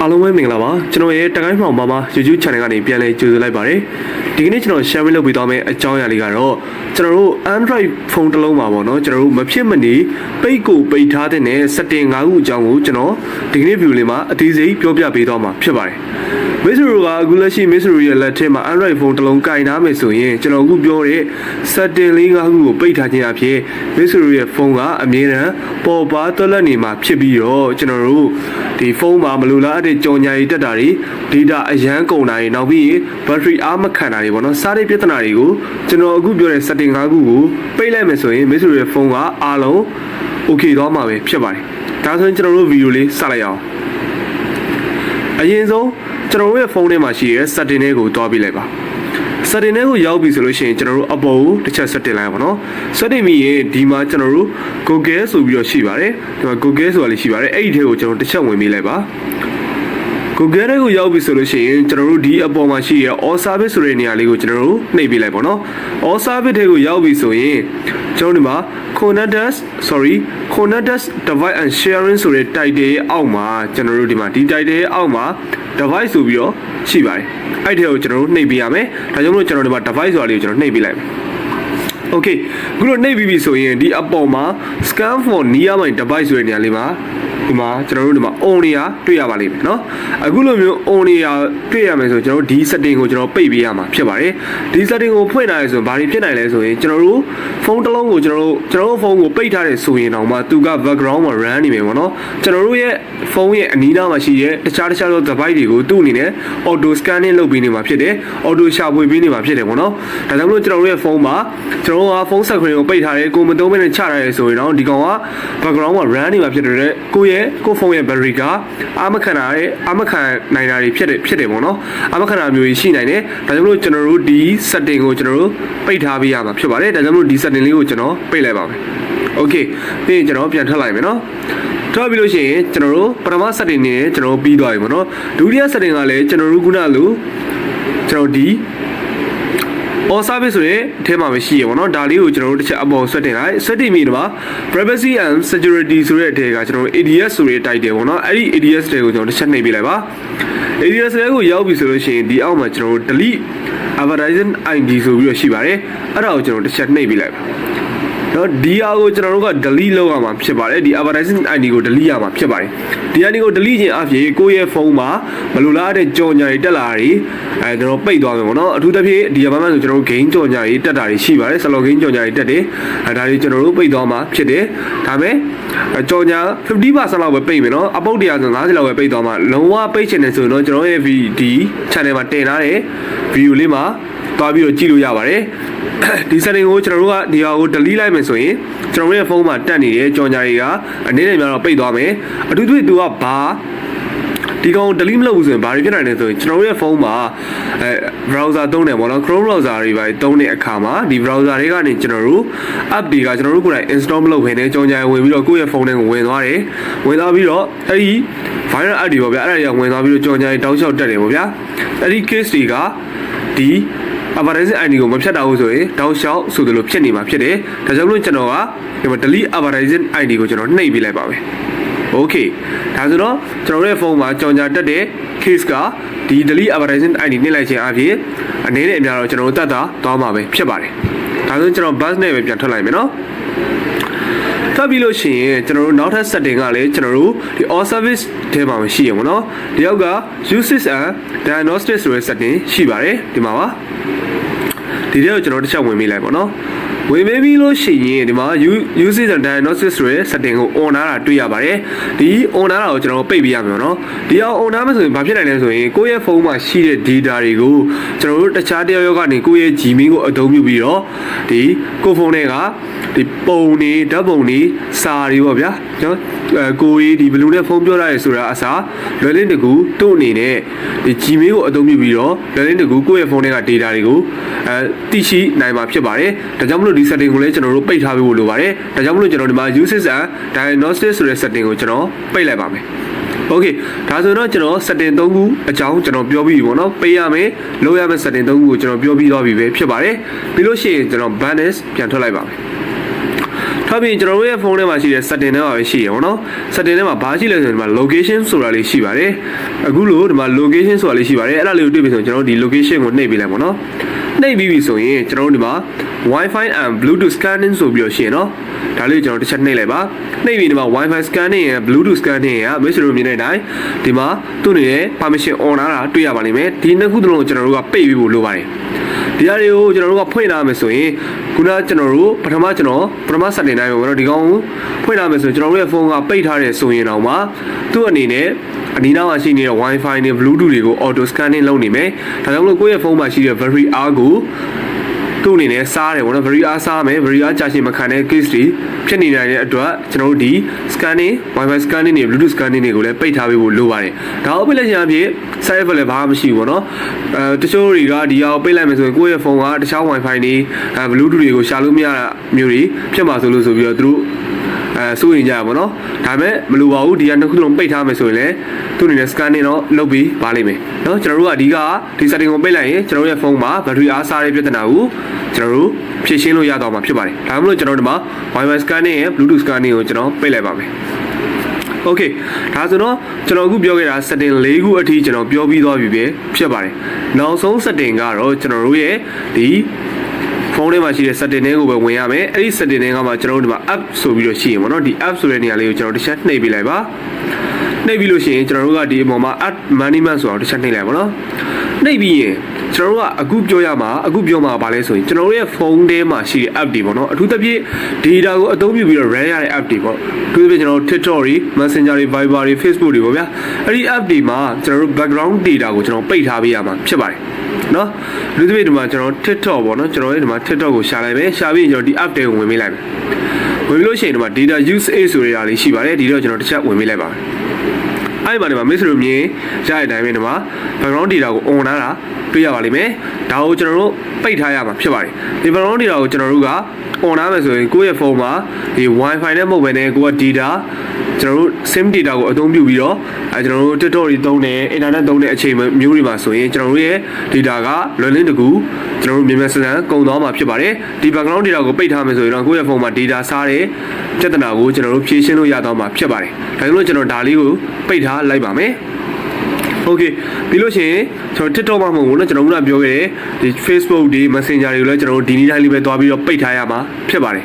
အားလုံးပဲမင်္ဂလာပါကျွန်တော်ရဲ့တကိုင်းဖောင်ပါမှာ YouTube channel ကနေပြန်လည်ကြိုဆိုလိုက်ပါတယ်ဒီကနေ့ကျွန်တော် share လုပ်ပေးသွားမယ့်အကြောင်းအရာလေးကတော့ကျွန်တော်တို့ Android ဖုန်းတစ်လုံးမှာပေါ့နော်ကျွန်တော်တို့မဖြစ်မနေပိတ်ကိုပိတ်ထားတဲ့ setting 5ခုအကြောင်းကိုကျွန်တော်ဒီကနေ့ view လေးမှာအသေးစိတ်ပြောပြပေးသွားမှာဖြစ်ပါတယ်မစ္စရိုကအခုလက်ရှိမစ္စရိုရဲ့လက်ထဲမှာ Android ဖုန်းတစ်လုံးကင်ထားမယ်ဆိုရင်ကျွန်တော်အခုပြောတဲ့ setting လေး5ခုကိုပိတ်ထားခြင်းအဖြစ်မစ္စရိုရဲ့ဖုန်းကအမြဲတမ်းပေါ်ပါသွက်လက်နေမှာဖြစ်ပြီးတော့ကျွန်တော်တို့ဒီဖုန်းမှာမလိုလားတဲ့ကြော်ညာရေးတက်တာတွေ data အရန်ကုန်တာတွေနောက်ပြီး battery အားမခံတာတွေပေါ့နော်စားတဲ့ပြဿနာတွေကိုကျွန်တော်အခုပြောတဲ့ setting 5ခုကိုပိတ်လိုက်မယ်ဆိုရင်မစ္စရိုရဲ့ဖုန်းကအားလုံး okay သွားမှာပဲဖြစ်ပါတယ်ဒါဆိုရင်ကျွန်တော်တို့ video လေးစလိုက်အောင်အရင်ဆုံးကျွန်တော်တို့ရဲ့ဖုန်းထဲမှာရှိတဲ့ setting တွေကိုတွားပြလိုက်ပါ setting တွေကိုရောက်ပြီဆိုလို့ရှိရင်ကျွန်တော်တို့အပေါ်ကိုတစ်ချက် set တင်လိုက်ပါတော့ set တင်ပြီးရင်ဒီမှာကျွန်တော်တို့ Google ဆိုပြီးတော့ရှိပါတယ်ဒီမှာ Google ဆိုတာလေးရှိပါတယ်အဲ့ဒီထဲကိုကျွန်တော်တစ်ချက်ဝင်ပေးလိုက်ပါ Google တွေကိုရောက်ပြီဆိုလို့ရှိရင်ကျွန်တော်တို့ဒီအပေါ်မှာရှိရ all service ဆိုတဲ့နေရာလေးကိုကျွန်တော်တို့နှိပ်ပေးလိုက်ပါတော့ all service တွေကိုရောက်ပြီဆိုရင်ကျွန်တော်ဒီမှာ connectors device and sharing ဆိုတဲ့ title ရဲ့အောက်မှာကျွန်တော်တို့ဒီမှာဒီ title ရဲ့အောက်မှာ device ဆိုပြီးတော့ရှိပါတယ်အဲ့ဒီကိုကျွန်တော်တို့နှိပ်ပေးရမယ်ဒါကြောင့်မလို့ကျွန်တော်ဒီမှာ device ဆိုတာလေးကိုကျွန်တော်နှိပ်ပေးလိုက်မယ် okay ခုလိုနှိပ်ပြီးပြီဆိုရင်ဒီအပေါ်မှာ scan for nearby device ဆိုတဲ့နေရာလေးမှာဒီမှာကျွန်တော်တို့ဒီမှာ on နေရာတွေ့ရပါလိမ့်မယ်เนาะအခုလိုမျိုး on နေရာတွေ့ရမယ်ဆိုကျွန်တော်တို့ဒီ setting ကိုကျွန်တော်ပိတ်ပေးရမှာဖြစ်ပါတယ်ဒီ setting ကိုဖွင့်ထားရဆိုရင်ဘာတွေဖြစ်နိုင်လဲဆိုရင်ကျွန်တော်တို့ဖုန်းတစ်လုံးကိုကျွန်တော်တို့ဖုန်းကိုပိတ်ထားတယ်ဆိုရင်တော့မှသူက background မှာ run နေမယ်ပေါ့နော်ကျွန်တော်တို့ရဲ့ဖုန်းရဲ့အနီးနားမှာရှိတဲ့တခြားသော device တွေကိုသူ့အနေနဲ့ auto scanning လုပ်ပေးနေမှာဖြစ်တယ် auto ရှာဖွေပေးနေမှာဖြစ်တယ်ပေါ့နော်ဒါကြောင့်မလို့ကျွန်တော်တို့ရဲ့ဖုန်းမှာကျွန်တော်တို့ကဖုန်း screen ကိုပိတ်ထားတယ်ကိုမသုံးဘဲနဲ့ချထားတယ်ဆိုရင်တော့ဒီကောင်က background မှာ run နေမှာဖြစ်တဲ့ကိုဖုန်းရဲ့ battery ကအာမခံနိုင်တာတွေဖြစ်တယ်ပေါ့နော်အာမခံတာမျိုးရှိနိုင်တယ်ဒါကြောင့်မလို့ကျွန်တော်တို့ဒီ setting ကိုကျွန်တော်တို့ပိတ်ထားပေးရမှာဖြစ်ပါတယ်ဒါကြောင့်မလို့ဒီ setting လေးကိုကျွန်တော်ပိတ်လိုက်ပါမယ် okay ပြီးရင်ကျွန်တော်ပြန်ထွက်လိုက်မယ်နော်ထွက်ပြီးလို့ရှိရင်ကျွန်တော်တို့ပထမ setting နဲ့ကျွန်တော်ပြီးသွားပြီပေါ့နော်ဒုတိယ setting ကလည်းကျွန်တော်တို့ခုနလိုကျွန်တော်ဒီ all service ဆိုတဲ့အထဲမှာပဲရှိရပါတော့ဒါလေးကိုကျွန်တော်တို့တစ်ချက်အပေါ်ဆွဲတင်လိုက်ဆွဲတင်ပြီးတော့ privacy and security ဆိုတဲ့အထဲကကျွန်တော်တို့ ADS ဆိုတဲ့ title ပေါ့နော်အဲ့ဒီ ADS တွေကိုကျွန်တော်တစ်ချက်နှိပ်ပေးလိုက်ပါ ADS တွေကိုရောက်ပြီဆိုလို့ရှိရင်ဒီအောက်မှာကျွန်တော်တို့ delete advertising ID ဆိုပြီးတော့ရှိပါတယ်အဲ့ဒါကိုကျွန်တော်တစ်ချက်နှိပ်ပေးလိုက်ပါနော်ဒီအားကိုကျွန်တော်တို့က delete လုပ်ရမှာဖြစ်ပါတယ်ဒီ advertising ID ကို delete ရမှာဖြစ်ပါတယ်ဒီ ID ကို delete ခြင်းအပြင်ကိုယ့်ရဲ့ဖုန်းမှာမလိုလားတဲ့ကြော်ညာတွေတက်လာတာတွေကျွန်တော်ပိတ်သွားမယ်ပေါ့နော်အထူးသဖြင့်ဒီဘက်မှာဆိုကျွန်တော်တို့ game ကြော်ညာတွေတက်တာတွေရှိပါတယ် slow game ကြော်ညာတွေတက်တယ်ဒါတွေကျွန်တော်တို့ပိတ်သွားမှာဖြစ်တယ်ဒါပေမဲ့ကြော်ညာ 50% လောက်ပဲပိတ်မယ်နော်အပုတ်100ဆို50လောက်ပဲပိတ်သွားမှာလုံးဝပိတ်ချင်တယ်ဆိုတော့ကျွန်တော်ရဲ့ဒီ channel မှာတင်ထားတဲ့ video လေးမှာတွားပြီးတော့ကြည့်လို့ရပါတယ်ဒီ setting ကိုကျွန်တော်တို့ကဒီဟာကို delete လိုက်မယ်ဆိုရင်ကျွန်တော်ရဲ့ဖုန်းမှာတက်နေတဲ့ကြော်ညာတွေကအနည်းနဲ့များတော့ပိတ်သွားမယ်အထူးသဖြင့်သူကဘာဒီကောင် delete မလုပ်ဘူးဆိုရင်ဘာတွေဖြစ်နိုင်လဲဆိုရင်ကျွန်တော်ရဲ့ဖုန်းမှာbrowser သုံးတယ်ပေါ့နော် Chrome browser တွေပဲသုံးတဲ့အခါမှာဒီ browser တွေကနေကျွန်တော်တို့ app တွေကကျွန်တော်တို့ကိုယ်တိုင် install မလုပ်ဘဲနဲ့ကြော်ညာဝင်ပြီးတော့ကိုယ့်ရဲ့ဖုန်းထဲကိုဝင်သွားတယ်ဝင်သွားပြီးတော့အဲ့ဒီ virus app တွေပေါ့ဗျာအဲ့ဒါတွေကဝင်သွားပြီးတော့ကြော်ညာတွေတောက်လျှောက်တက်တယ်ပေါ့ဗျာအဲ့ဒီ case တွေကဒီ advertising ID ကိုမဖြတ်တာဘူးဆိုရင်တောက်လျှောက်ဆိုသလိုဖြစ်နေမှာဖြစ်တယ်ဒါကြောင့်မလို့ကျွန်တော်ကဒီမှာ delete advertising ID ကိုကျွန်တော်နှိပ်ပေးလိုက်ပါမယ် okay ဒါဆိုတော့ကျွန်တော်ရဲ့ဖုန်းမှာကြော်ညာတက်တဲ့ case ကဒီ delete advertising ID နှိပ်လိုက်ခြင်းအပြင်အနေနဲ့အများတော့ကျွန်တော်တို့တတ်တာသွားမှာပဲဖြစ်ပါတယ်ဒါဆိုကျွန်တော် bus နဲ့ပဲပြန်ထွက်လိုက်မယ်နော်ထပ်ပြီးလို့ရှိရင်ကျွန်တော်တို့နောက်ထပ် setting ကလည်းကျွန်တော်တို့ဒီ all service ထဲမှာရှိရပါတော့ဒီအောက်က usage and diagnostics ဆိုတဲ့ setting ရှိပါတယ်ဒီမှာပါဒီထဲကိုကျွန်တော်တစ်ချက်ဝင်ပေးလိုက်ပါတော့ဝင်ပေးပြီးလို့ရှိရင်ဒီမှာ usage and diagnostics ဆိုတဲ့ setting ကို on ထားတာတွေ့ရပါတယ်ဒီ on ထားတာကိုကျွန်တော်ပိတ်ပေးရမယ်နော်ဒီအောင် on ထားမယ်ဆိုရင်ဘာဖြစ်နိုင်လဲဆိုရင်ကိုယ့်ရဲ့ဖုန်းမှာရှိတဲ့ data တွေကိုကျွန်တော်တို့တခြားတယောက်ကနေကိုယ့်ရဲ့ Gmail ကိုအသုံးပြုပြီးတော့ဒီကိုယ့်ဖုန်းထဲကဒီပုံတွေဓာတ်ပုံတွေစာတွေပေါ့ဗျာနော်ကိုကြီးဒီဘလူးနဲ့ဖုန်းပြောရတယ်ဆိုတာအစားလွယ်လင်းတကူတို့အနေနဲ့ဒီ Gmail ကိုအသုံးပြုပြီးတော့လွယ်လင်းတကူကိုယ့်ရဲ့ဖုန်းထဲက data တွေကိုသိရှိနိုင်မှာဖြစ်ပါတယ်ဒါကြောင့်မလို့ဒီ setting ကိုလည်းကျွန်တော်တို့ပိတ်ထားပေးဖို့လိုပါတယ်ဒါကြောင့်မလို့ကျွန်တော်ဒီမှာ usage and diagnostics ဆိုတဲ့ setting ကိုကျွန်တော်ပိတ်လိုက်ပါမယ် okay ဒါဆိုတော့ကျွန်တော် setting 3ခုအကြောင်းကျွန်တော်ပြောပြီးပြီပေါ့နော်ပေးရမယ်လုပ်ရမယ့် setting 3ခုကိုကျွန်တော်ပြောပြီးသွားပြီပဲဖြစ်ပါတယ်ပြီးလို့ရှိရင်ကျွန်တော် balance ပြန်ထွက်လိုက်ပါမယ်ထ ဒါပြင်ကျွန်တော်တို့ရဲ့ဖုန်းထဲမှာရှိတဲ့ setting ထဲမှာပဲရှိရပါတော့ setting ထဲမှာဘာရှိလဲဆိုရင်ဒီမှာ location ဆိုတာလေးရှိပါတယ်အခုလို့ဒီမှာ location ဆိုတာလေးရှိပါတယ်အဲ့ဒါလေးကိုတွေ့ပြီဆိုရင်ကျွန်တော်တို့ဒီ location ကိုနှိပ်ပေးလိုက်ပါတော့နှိပ်ပြီးပြီဆိုရင်ကျွန်တော်တို့ဒီမှာ Wi-Fi and Bluetooth scanning ဆိုပြီးတော့ရှိရနော်ဒါလေးကျွန်တော်တစ်ချက်နှိပ်လိုက်ပါနှိပ်ပြီးဒီမှာ Wi-Fi scanning နဲ့ Bluetooth scanning ကမိတ်ဆွေတို့မြင်တဲ့အတိုင်းဒီမှာသူ့အနေနဲ့ permission on လာတာတွေ့ရပါလိမ့်မယ်ဒီနှစ်ခုသလုံးကိုကျွန်တော်တို့ကပိတ်ပြီးဖို့လိုပါတယ်ဒီအရာတွေကိုကျွန်တော်တို့ကဖွင့်လာမယ်ဆိုရင်ခုနကကျွန်တော်တို့ပထမ setting တိုင်းပေါ့နော်ဒီကောင်ကိုဖွင့်လာမယ်ဆိုရင်ကျွန်တော်တို့ရဲ့ဖုန်းကပိတ်ထားတယ်ဆိုရင်တော့မှသူ့အနေနဲ့အနီးနားမှာရှိနေတဲ့ Wi-Fi နဲ့ Bluetooth တွေကို auto scanning လုပ်နေမယ်ဒါကြောင့်မလို့ကိုယ့်ရဲ့ဖုန်းမှာရှိတဲ့ battery R ကိုသူ့အနေနဲ့စားတယ်ပေါ့နော် battery R စားမယ် battery R ကြာရှည်မခံတဲ့ case တွေဖြစ်နေနိုင်တဲ့အတွက်ကျွန်တော်တို့ဒီ scanning Wi-Fi scanning တွေ Bluetooth scanning တွေကိုလည်းပိတ်ထားပေးဖို့လိုပါတယ်ဒါအပိတ်လိုက်ခြင်းအဖြစ် side effect လည်းဘာမှမရှိဘူးပေါ့နော်တချို့တွေကဒီဟာကိုပိတ်လိုက်မယ်ဆိုရင်ကိုယ့်ရဲ့ဖုန်းကတခြား Wi-Fi တွေ Bluetooth တွေကိုရှာလို့မရတာမျိုးတွေဖြစ်မှာဆိုလို့ဆိုပြီးတော့သူတို့စိုးရင်ကြပါဘောနော်ဒါပေမဲ့မလိုပါဘူးဒီကနှစ်ခုလုံးပိတ်ထားမယ်ဆိုရင်လည်းသူ့အနေနဲ့ scanning တော့လုပ်ပြီးပါလိမ့်မယ်နော်ကျွန်တော်တို့ကဒီ setting ကိုပိတ်လိုက်ရင်ကျွန်တော်ရဲ့ဖုန်းမှာ battery အားစားတဲ့ပြဿနာကိုကျွန်တော်တို့ဖြေရှင်းလို့ရတော့မှာဖြစ်ပါတယ်ဒါမှမဟုတ်ကျွန်တော်တို့ဒီမှာ Wi-Fi scanning နဲ့ Bluetooth scanning ကိုကျွန်တော်ပိတ်လိုက်ပါမယ်Okay ဒါဆိုတော့ကျွန်တော်အခုပြောခဲ့တာ setting ၄ခုအထိကျွန်တော်ပြောပြီးသွားပြီပဲဖြစ်ပါတယ်နောက်ဆုံး setting ကတော့ကျွန်တော်တို့ရဲ့ဒီဖုန်းထဲမှာရှိတဲ့ setting တွေကိုပဲဝင်ရမယ်အဲ့ဒီ setting တွေကမှကျွန်တော်တို့ဒီမှာ app ဆိုပြီးတော့ရှိရင်ပေါ့နော်ဒီ app ဆိုတဲ့နေရာလေးကိုကျွန်တော်တစ်ချက်နှိပ်ပေးလိုက်ပါနှိပ်ပြီးလို့ရှိရင်ကျွန်တော်တို့ကဒီအပေါ်မှာ add money man ဆိုတော့တစ်ချက်နှိပ်လိုက်ပါတော့နှိပ်ပြီးရင်ကျွန်တော်တို့ကအခုပြောမှာဗာလဲဆိုရင်ကျွန်တော်တို့ရဲ့ဖုန်းထဲမှာရှိတဲ့ app တွေပေါ့နော်အထူးသဖြင့် data ကိုအသုံးပြုပြီးတော့ run ရတဲ့ app တွေပေါ့အထူးသဖြင့်ကျွန်တော်တို့ TikTok တွေ Messenger တွေ Viber တွေ Facebook တွေပေါ့ဗျာအဲ့ဒီ app တွေမှာကျွန်တော်တို့ background data ကိုကျွန်တော်ပိတ်ထားပေးရမှာဖြစ်ပါတယ်နော်လူတွေဒီမှာကျွန်တော် TikTok ပေါ့နော်ကျွန်တော်ဒီမှာ TikTok ကိုရှာလိုက်မယ်ရှာပြီးရင်ကျွန်တော်ဒီ app တွေကိုဝင်ပေးလိုက်မယ်ဝင်ပြီးလို့ရှိရင်ဒီမှာ data usage ဆိုတဲ့အရာလေးရှိပါတယ်ဒီတော့ကျွန်တော်တစ်ချက်ဝင်ပေးလိုက်ပါမယ်အဲ့ဒီမှာမိတ်ဆွေတို့မြင်ရတဲ့အတိုင်းပဲဒီမှာ background data ကို on လာတာတွေ့ရပါလိမ့်မယ်ဒါကိုကျွန်တော်တို့ပိတ်ထားရမှာဖြစ်ပါတယ်ဒီ background data ကိုကျွန်တော်တို့က on လာမယ်ဆိုရင်ကိုယ့်ရဲ့ဖုန်းမှာဒီ Wi-Fi နဲ့မဟုတ်ဘဲနဲ့ကိုယ့်က data ကျွန်တော်တို့ sim data ကိုအသုံးပြုပြီးတော့ကျွန်တော်တို့ TikTok တွေသုံးတယ် internet သုံးတဲ့အချိန်မျိုးတွေမှာဆိုရင်ကျွန်တော်တို့ရဲ့ data ကလွယ်လင်းတကူကျွန်တော်တို့မြန်ဆန်ကုန်သွားမှာဖြစ်ပါတယ်ဒီ background data ကိုပိတ်ထားမယ်ဆိုရင်တော့ကိုယ့်ရဲ့ဖုန်းမှာ data စားတဲ့ပြဿနာကိုကျွန်တော်တို့ဖြေရှင်းလို့ရတော့မှာဖြစ်ပါတယ်ဒါကြောင့်ကျွန်တော်ဒါလေးကိုပိတ်ထားလိုက်ပါမယ်Okay ပြီးလို့ရှိရင်ကျွန်တော် TikTok မှာမဟုတ်ဘူးเนาะကျွန်တော်ကပြောခဲ့တဲ့ဒီ Facebook တွေ Messenger တွေကိုလည်းကျွန်တော်တို့ဒီနေ့တိုင်းလေးပဲသွားပြီးတော့ပိတ်ထားရမှာဖြစ်ပါတယ်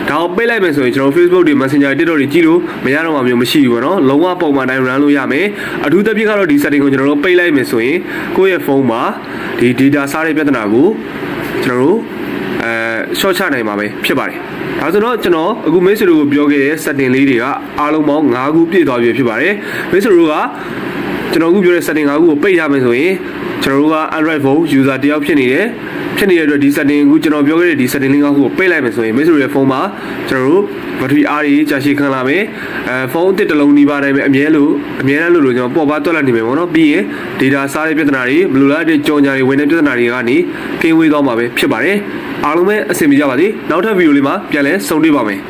ဒါကိုပိတ်လိုက်မယ်ဆိုရင်ကျွန်တော် Facebook တွေ Messenger တွေ TikTok တွေကြည့်လို့မရတော့မှမျိုးမရှိဘူးပေါ့နော်လုံးဝပုံမှန်တိုင်း run လို့ရမယ်အထူးသဖြင့်ကတော့ဒီ setting ကိုကျွန်တော်တို့ပိတ်လိုက်မယ်ဆိုရင်ကိုယ့်ရဲ့ဖုန်းမှာဒီ data စားတဲ့ပြဿနာကိုကျွန်တော်တို့short ချနိုင်မှာပဲဖြစ်ပါတယ်ဒါဆိုတော့ကျွန်တော်အခုမိတ်ဆွေတို့ကိုပြောခဲ့တဲ့ setting လေးတွေကအားလုံးပေါင်း5ခုပြည့်သွားပြီဖြစ်ပါတယ်မိတ်ဆွေတို့ကကျွန်တော်အခုပြောတဲ့ setting 5ခုကိုပိတ်ရမယ်ဆိုရင်ကျွန်တော်တို့က Android phone user တယောက်ဖြစ်နေတဲ့အတွက်ဒီ setting ကိုကျွန်တော်ပြောခဲ့တဲ့ဒီ setting 5ခုကိုပိတ်လိုက်မယ်ဆိုရင်မိတ်ဆွေရဲ့ဖုန်းမှာကျွန်တော်တို့ battery R ကြီးကြာရှည်ခံလာမယ်ဖုန်းအသစ်တစ်လုံးနှီးပါတိုင်းပဲအမြဲတမ်းလို့ကျွန်တော်ပေါ်ပါတွက်လိုက်နေမယ်ပေါ့နော်ပြီးရင် data စားတဲ့ပြဿနာတွေဘယ်လိုလဲတဲ့ကြော်ညာတွေဝင်တဲ့ပြဿနာတွေကနေကင်းဝေးသွားမှာပဲဖြစ်ပါတယ်အားလုံးပဲအဆင်ပြေကြပါစေနောက်ထပ်ဗီဒီယိုလေးမှာပြန်လည်ဆုံတွေ့ပါမယ်